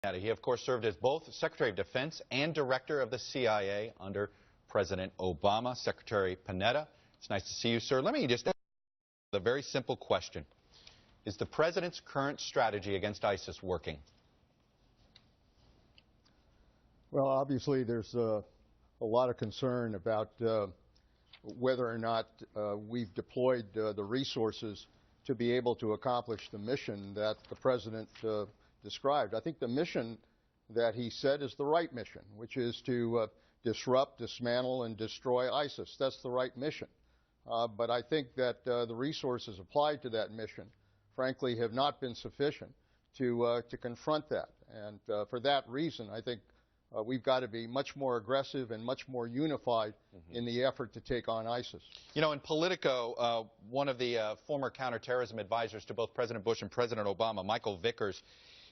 He, of course, served as both Secretary of Defense and Director of the CIA under President Obama. Secretary Panetta, it's nice to see you, sir. Let me just ask a very simple question. Is the President's current strategy against ISIS working? Well, obviously, there's a lot of concern about whether or not we've deployed the resources to be able to accomplish the mission that the President described. I think the mission that he said is the right mission, which is to disrupt, dismantle, and destroy ISIS. That's the right mission. But I think that the resources applied to that mission, frankly, have not been sufficient to confront that. And for that reason, I think we've got to be much more aggressive and much more unified in the effort to take on ISIS. You know, in Politico, one of the former counterterrorism advisors to both President Bush and President Obama, Michael Vickers,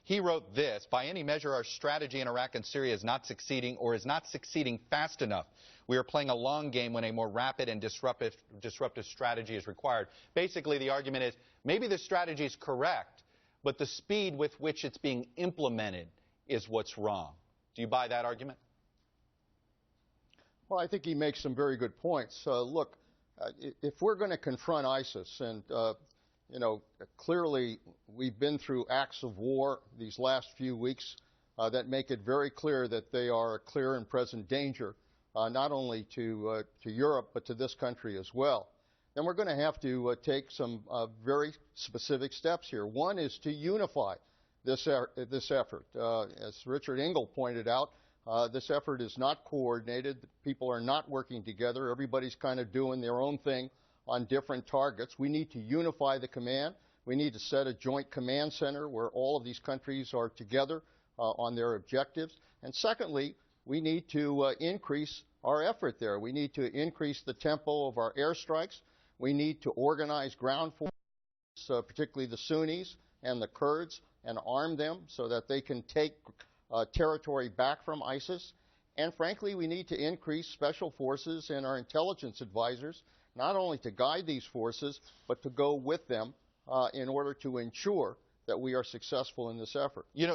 he wrote this: by any measure, our strategy in Iraq and Syria is not succeeding, or is not succeeding fast enough. We are playing a long game when a more rapid and disruptive strategy is required. Basically, the argument is maybe the strategy is correct, but the speed with which it's being implemented is what's wrong. Do you buy that argument? Well, I think he makes some very good points. Look, if we're going to confront ISIS, and you know, clearly we've been through acts of war these last few weeks that make it very clear that they are a clear and present danger, not only to Europe, but to this country as well. Then we're going to have to take some very specific steps here. One is to unify this effort. As Richard Engel pointed out, this effort is not coordinated. People are not working together. Everybody's kind of doing their own thing on different targets. We need to unify the command. We need to set a joint command center where all of these countries are together on their objectives. And secondly, we need to increase our effort there. We need to increase the tempo of our airstrikes. We need to organize ground forces, particularly the Sunnis and the Kurds, and arm them so that they can take territory back from ISIS. And frankly, we need to increase special forces and our intelligence advisors, not only to guide these forces, but to go with them in order to ensure that we are successful in this effort. You know,